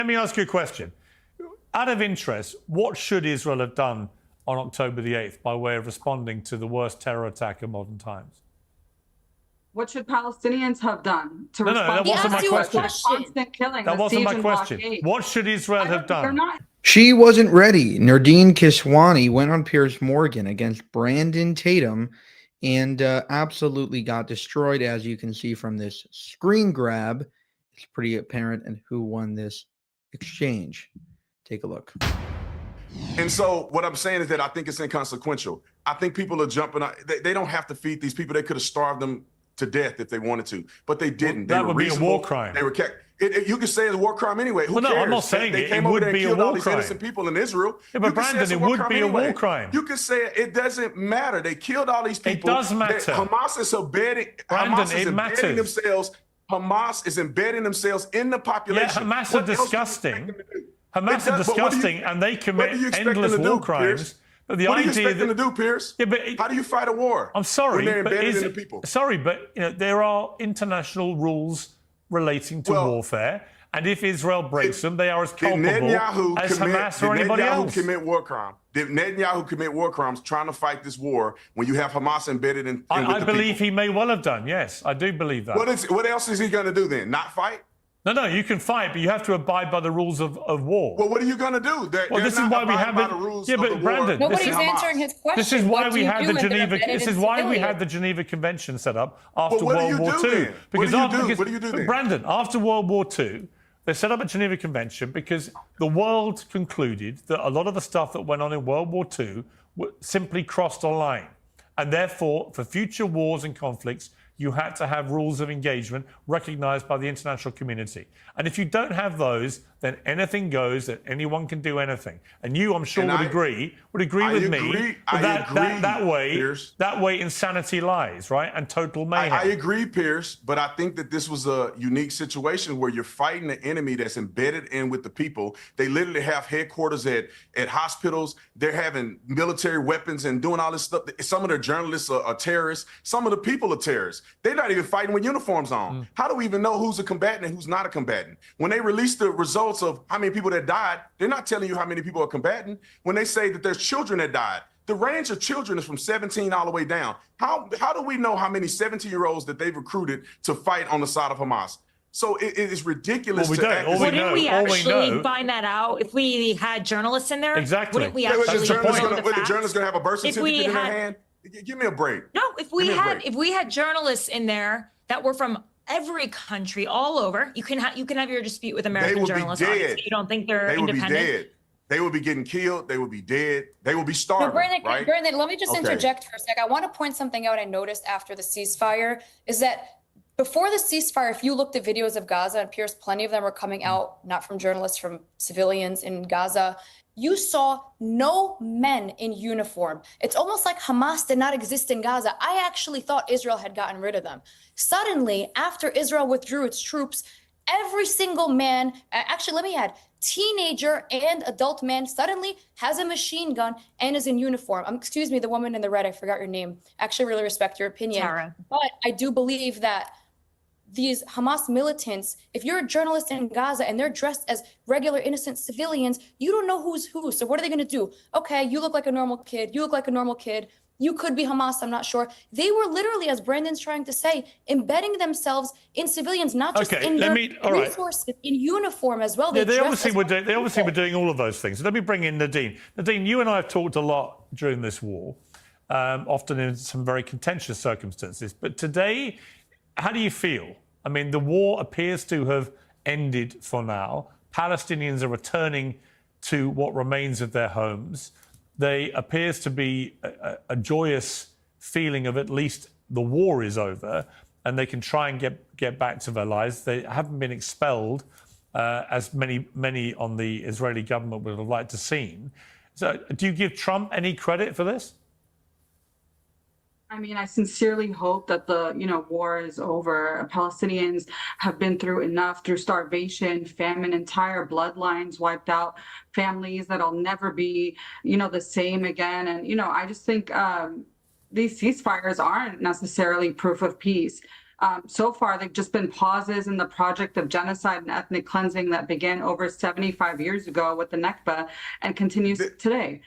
Let me ask you a question. Out of interest, what should Israel have done on October the 8th by way of responding to the worst terror attack of modern times? What should Palestinians have done to respond? No, that wasn't my question. Constant killing, that wasn't my question. What should Israel have done? She wasn't ready. Nerdeen Kiswani went on Piers Morgan against Brandon Tatum and absolutely got destroyed, as you can see from this screen grab. It's pretty apparent and who won this exchange. Take a look. And so what I'm saying is that I think it's inconsequential. I think people are jumping. They don't have to feed these people. They could have starved them to death if they wanted to, but they didn't. Well, that would be a war crime. They were you could say it's a war crime anyway. Who cares? No, I'm not saying they came it over would there be and a killed all war these crime. innocent people in Israel. Yeah, but Brandon, it would be a war crime. You could say it doesn't matter. They killed all these people. It does matter. Hamas is embedding. Brandon, Hamas is it embedding matters. themselves. Hamas is embedding themselves in the population. Yeah, Hamas are disgusting. Hamas are disgusting, and they commit endless war crimes. But the what idea do you expect them to do, Piers? Yeah, but how do you fight a war? I'm sorry, when they're embedded in the people. Sorry, but there are international rules relating to warfare, and if Israel breaks them, they are as culpable as Hamas or anybody else. Did Netanyahu commit war crimes trying to fight this war when you have Hamas embedded in? I believe he may well have done. Yes, I do believe that. What else is he going to do then? Not fight? No, you can fight, but you have to abide by the rules of war. Well, what are you going to do? This is why we have the Yeah, but Brandon, nobody's answering his question. This is why we had the Geneva. This is why we had the Geneva Convention set up after World War II. What do you do then? Brandon, after World War II, they set up a Geneva Convention because the world concluded that a lot of the stuff that went on in World War II simply crossed a line, and therefore, for future wars and conflicts, you had to have rules of engagement recognized by the international community. And if you don't have those, then anything goes, that anyone can do anything. And you, I'm sure, would agree with me that way insanity lies, right? And total mayhem. I agree, Piers, but I think that this was a unique situation where you're fighting the enemy that's embedded in with the people. They literally have headquarters at hospitals. They're having military weapons and doing all this stuff. Some of their journalists are terrorists. Some of the people are terrorists. They're not even fighting with uniforms on. How do we even know who's a combatant and who's not a combatant? When they release the results of how many people that died, they're not telling you how many people are combatant. When they say that there's children that died, the range of children is from 17 all the way down. How do we know how many 17-year-olds that they've recruited to fight on the side of Hamas? So it is ridiculous. Wouldn't we actually find that out if we had journalists in there? Exactly. Wouldn't we actually the journalists going to have a birth certificate in their hand? Give me a break. No, if we had journalists in there that were from every country all over, you can have your dispute with American journalists. You don't think they're independent? Would be dead. They would be getting killed. They would be dead. They would be starving. No, Brandon, let me just interject for a sec. I want to point something out I noticed after the ceasefire is that before the ceasefire, if you looked at videos of Gaza, and Piers, plenty of them were coming out, not from journalists, from civilians in Gaza, you saw no men in uniform. It's almost like Hamas did not exist in Gaza. I actually thought Israel had gotten rid of them. Suddenly, after Israel withdrew its troops, every single man, actually, let me add, teenager and adult man suddenly has a machine gun and is in uniform. Excuse me, the woman in the red, I forgot your name. Actually, really respect your opinion. Tara. But I do believe that these Hamas militants, if you're a journalist in Gaza and they're dressed as regular innocent civilians, you don't know who's who. So what are they going to do? Okay, you look like a normal kid. You look like a normal kid. You could be Hamas, I'm not sure. They were literally, as Brandon's trying to say, embedding themselves in civilians, not just in their resources, in uniform as well. Yeah, they obviously were doing all of those things. Let me bring in Nerdeen. Nerdeen, you and I have talked a lot during this war, often in some very contentious circumstances. But today, how do you feel? I mean, the war appears to have ended for now. Palestinians are returning to what remains of their homes. There appears to be a joyous feeling of at least the war is over and they can try and get back to their lives. They haven't been expelled, as many on the Israeli government would have liked to seen. So do you give Trump any credit for this? I mean, I sincerely hope that the, war is over. Palestinians have been through enough, through starvation, famine, entire bloodlines wiped out, families that'll never be, the same again. And, I just think these ceasefires aren't necessarily proof of peace. So far, they've just been pauses in the project of genocide and ethnic cleansing that began over 75 years ago with the Nakba and continues today.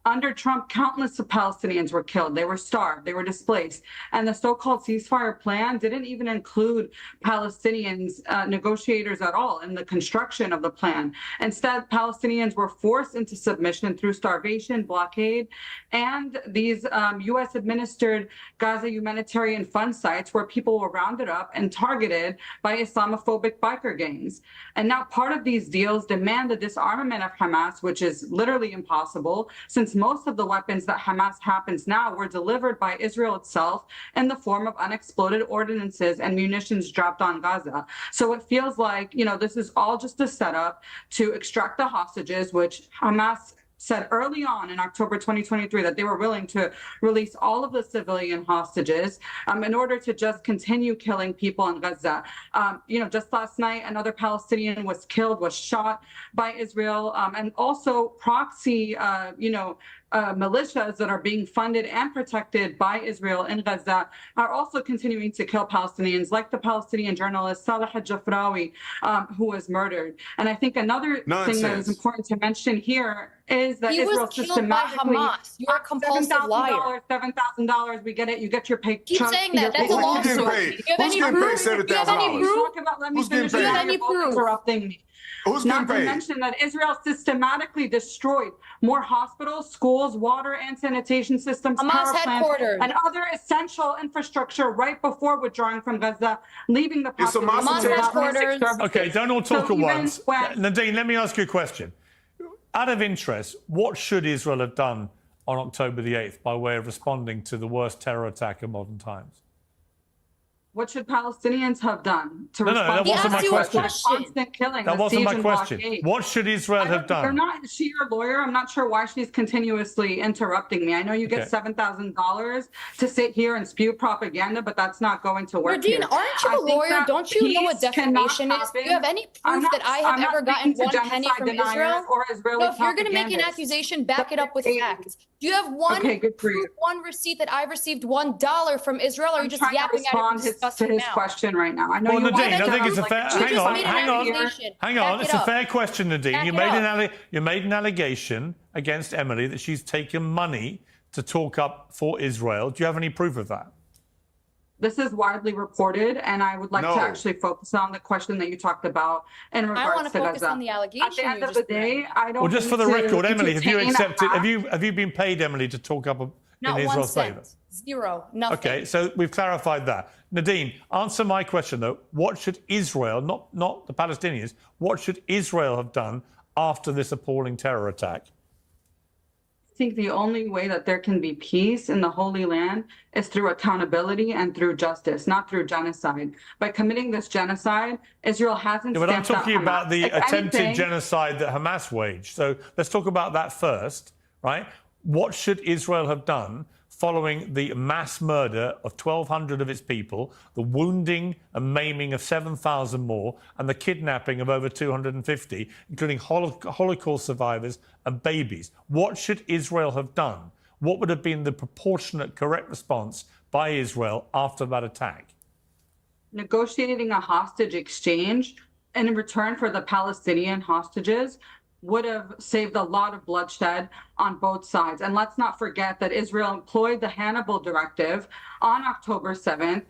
Under Trump, countless of Palestinians were killed. They were starved. They were displaced. And the so-called ceasefire plan didn't even include Palestinians, negotiators at all in the construction of the plan. Instead, Palestinians were forced into submission through starvation, blockade, and these U.S.-administered Gaza humanitarian fund sites where people were rounded up and targeted by Islamophobic biker gangs. And now part of these deals demand the disarmament of Hamas, which is literally impossible, since most of the weapons that Hamas happens now were delivered by Israel itself in the form of unexploded ordinances and munitions dropped on Gaza. So it feels like, this is all just a setup to extract the hostages, which Hamas said early on in October 2023 that they were willing to release all of the civilian hostages in order to just continue killing people in Gaza. Just last night, another Palestinian was killed, was shot by Israel, and also proxy, militias that are being funded and protected by Israel in Gaza are also continuing to kill Palestinians, like the Palestinian journalist Saleh al-Jafrawi, who was murdered. And I think another thing that is important to mention here is that Israel systematically— Hamas. You're a compulsive liar. $7,000, we get it. You get your pay. Keep saying that. That's a lawsuit. Who's getting paid $7,000? Who's getting paid? Interrupting me. Who's Not getting to paid? mention that Israel systematically destroyed more hospitals, schools, water and sanitation systems, Hamas power plants, headquarters, and other essential infrastructure right before withdrawing from Gaza, leaving the population Hamas without basic headquarters. services. Okay, don't all talk So at even once. when- Nerdeen, let me ask you a question. Out of interest, what should Israel have done on October the 8th by way of responding to the worst terror attack of modern times? What should Palestinians have done to No, respond? that wasn't my question. Constant killing, That the wasn't siege my and question. blockade. What should Israel have done? Is she your lawyer? I'm not sure why she's continuously interrupting me. I know you get Okay. $7,000 to sit here and spew propaganda, but that's not going to work here. Nerdeen, aren't you I a think lawyer? that Don't you know what peace cannot defamation is? Do you have any I'm proof not- that I have I'm not ever gotten speaking to one penny genocide from deniers Israel? or Israeli No, if you're going to make an propagandists. accusation, back it up with facts. Do you have one Okay, good for you. proof, one receipt that I received $1 from Israel, or are you I'm just trying to yapping at it respond from to disgusting his now? question right now. I know Well, you Nerdeen, want I to think it's a sound fair. like You Hang just on, made an hang on, accusation. hang on. Back It's it a up. fair question, Nerdeen. Back You it made an allegation against Emily that she's taken money to talk up for Israel. Do you have any proof of that? This is widely reported, and I would like No. to actually focus on the question that you talked about in I regards want to to focus Gaza. on the allegation. At the end you of the just day, made. I don't. Well, just for the need to record, Emily, have you entertain a accepted? hack. Have you been paid, Emily, to talk up Not in one Israel's favour? cent. Zero. Nothing. Okay, so we've clarified that. Nerdeen, answer my question though. What should Israel, not the Palestinians, what should Israel have done after this appalling terror attack? I think the only way that there can be peace in the Holy Land is through accountability and through justice, not through genocide. By committing this genocide, Israel hasn't. Yeah, but I'm stamped out talking about Hamas. the If attempted anything, genocide that Hamas waged. So let's talk about that first, right? What should Israel have done following the mass murder of 1,200 of its people, the wounding and maiming of 7,000 more, and the kidnapping of over 250, including Holocaust survivors and babies? What should Israel have done? What would have been the proportionate, correct response by Israel after that attack? negotiating a hostage exchange and in return for the Palestinian hostages would have saved a lot of bloodshed on both sides. And let's not forget that Israel employed the Hannibal Directive on October 7th.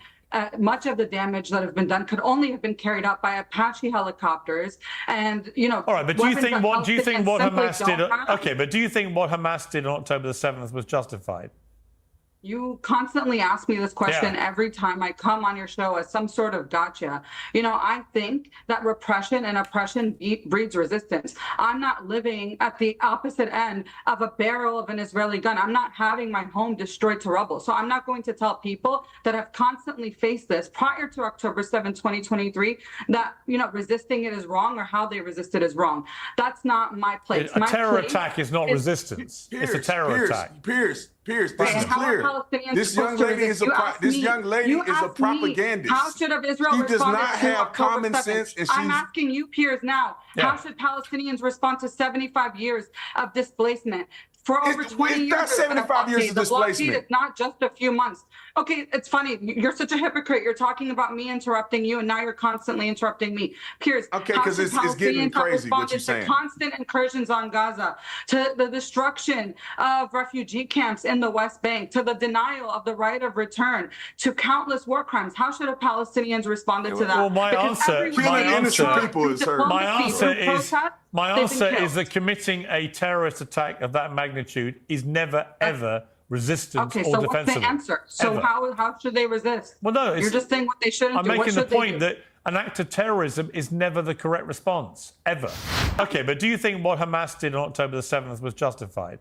Much of the damage that has been done could only have been carried out by Apache helicopters, and All right, but do you think what Hamas did? Okay, but do you think what Hamas did on October the 7th was justified? You constantly ask me this question every time I come on your show as some sort of gotcha. You know, I think that repression and oppression breeds resistance. I'm not living at the opposite end of a barrel of an Israeli gun. I'm not having my home destroyed to rubble. So I'm not going to tell people that have constantly faced this prior to October 7, 2023, that, you know, resisting it is wrong or how they resisted is wrong. That's not my place. A terror attack is not resistance. It's a terror attack. Piers, this is clear. This young lady is a propagandist. How should have Israel She does not have common sense, and I'm asking you, Piers, now. How should Palestinians respond to 75 years of displacement? For over 20 years. That's 75 years of the blockade displacement. is not just a few months. Okay, it's funny. You're such a hypocrite. You're talking about me interrupting you, and now you're constantly interrupting me. Piers, okay, because it's getting crazy what you're saying. To constant incursions on Gaza, to the destruction of refugee camps in the West Bank, to the denial of the right of return, to countless war crimes. How should have Palestinians responded to that? Well, my answer is that committing a terrorist attack of that magnitude is never, ever resistance or defensible. Okay, so what's the answer? So how should they resist? Well, no, you're just saying what they shouldn't do. I'm making the point that an act of terrorism is never the correct response, ever. Okay, but do you think what Hamas did on October the 7th was justified?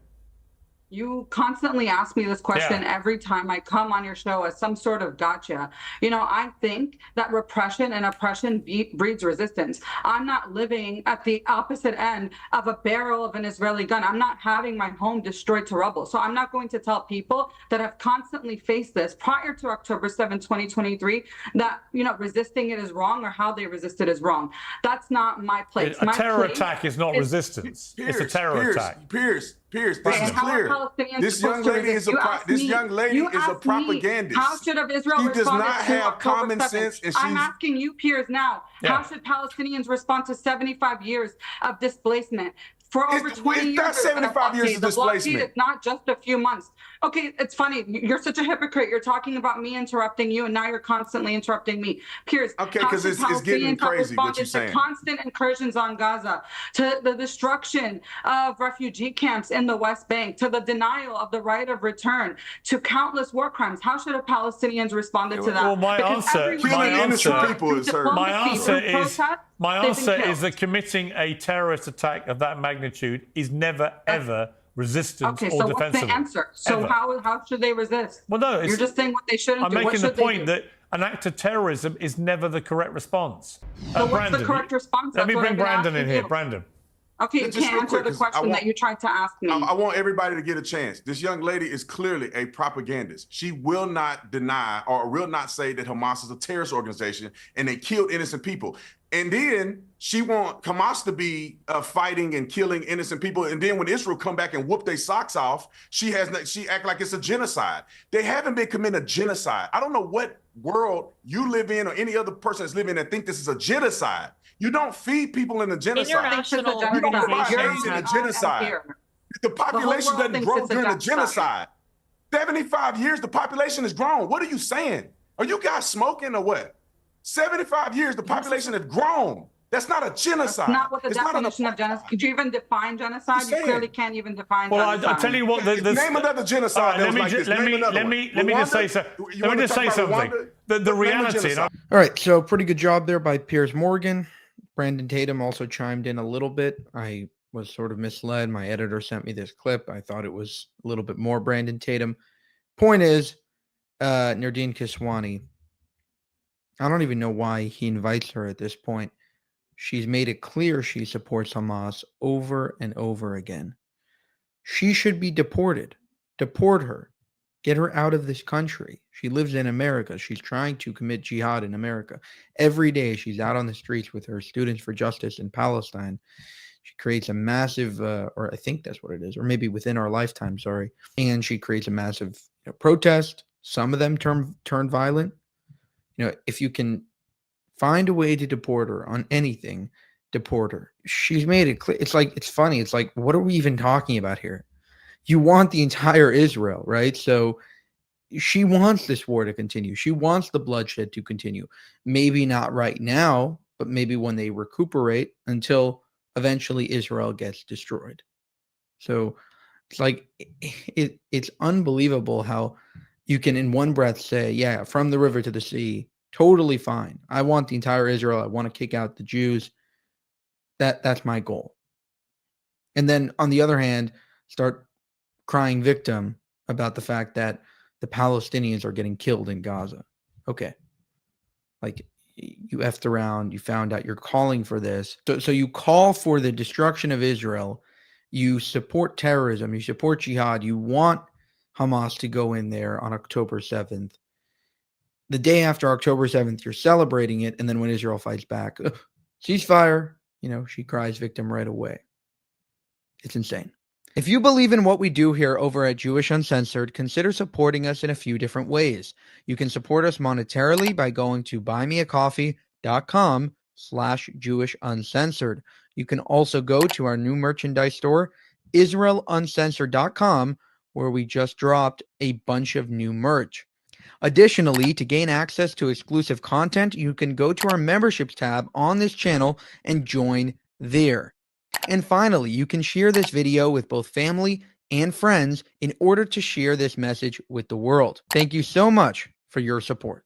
You constantly ask me this question every time I come on your show as some sort of gotcha. You know, I think that repression and oppression breeds resistance. I'm not living at the opposite end of a barrel of an Israeli gun. I'm not having my home destroyed to rubble. So I'm not going to tell people that have constantly faced this prior to October 7, 2023, that, you know, resisting it is wrong or how they resisted is wrong. That's not my place. A terror attack is not resistance. It's a terror attack. Piers, this is clear. This young lady is a propagandist. How should have Israel she does not have common sense. And I'm asking you, Piers, now. How should Palestinians respond to 75 years of displacement? For over 20 years. That's 75 years of displacement. It's not just a few months. Okay, it's funny. You're such a hypocrite. You're talking about me interrupting you, and now you're constantly interrupting me. Piers, okay, because it's getting crazy what you're saying. To constant incursions on Gaza, to the destruction of refugee camps in the West Bank, to the denial of the right of return, to countless war crimes. How should have Palestinians responded to that? Well, my answer is that committing a terrorist attack of that magnitude is never, ever resistance or defensible. What's the answer? So how should they resist? Well, no, you're just saying what they shouldn't do. I'm making the point that an act of terrorism is never the correct response. So what's the correct response? Let me bring Brandon in here. Brandon. Okay, you can't answer the question that you tried to ask me. I want everybody to get a chance. This young lady is clearly a propagandist. She will not deny or will not say that Hamas is a terrorist organization and they killed innocent people. And then she wants Hamas to be fighting and killing innocent people. And then when Israel come back and whoop their socks off, she act like it's a genocide. They haven't been committing a genocide. I don't know what world you live in or any other person that's living in that think this is a genocide. You don't feed people in a genocide. International you don't provide AIDS in a genocide. The population doesn't grow during a genocide. 75 years, the population has grown. What are you saying? Are you guys smoking or what? 75 years, the population has grown. That's not a genocide. That's not what the definition of genocide. Could you even define genocide? You clearly can't even define genocide. Well, I tell you what. Name another genocide. Let me just say something. The reality. All right, so pretty good job there by Piers Morgan. Brandon Tatum also chimed in a little bit. I was sort of misled. My editor sent me this clip. I thought it was a little bit more Brandon Tatum. Point is, Nerdeen Kiswani, I don't even know why he invites her at this point. She's made it clear she supports Hamas over and over again. She should be deported. Deport her. Get her out of this country. She lives in America. She's trying to commit jihad in America. Every day she's out on the streets with her Students for Justice in Palestine. She creates a massive, or I think that's what it is, or maybe within our lifetime, sorry. And she creates a massive protest. Some of them turn violent. You know, if you can find a way to deport her on anything, deport her. She's made it clear. It's funny. It's like, what are we even talking about here? You want the entire Israel, right? So she wants this war to continue. She wants the bloodshed to continue. Maybe not right now, but maybe when they recuperate until eventually Israel gets destroyed. So it's like, it's unbelievable how you can in one breath say, yeah, from the river to the sea, totally fine. I want the entire Israel. I want to kick out the Jews. That's my goal. And then on the other hand, start crying victim about the fact that the Palestinians are getting killed in Gaza. Okay. Like, you effed around, you found out, you're calling for this. So you call for the destruction of Israel. You support terrorism. You support jihad. You want Hamas to go in there on October 7th. The day after October 7th, you're celebrating it. And then when Israel fights back, ceasefire, she cries victim right away. It's insane. If you believe in what we do here over at Jewish Uncensored, consider supporting us in a few different ways. You can support us monetarily by going to buymeacoffee.com/Jewish Uncensored. You can also go to our new merchandise store, IsraelUncensored.com, where we just dropped a bunch of new merch. Additionally, to gain access to exclusive content, you can go to our memberships tab on this channel and join there. And finally, you can share this video with both family and friends in order to share this message with the world. Thank you so much for your support.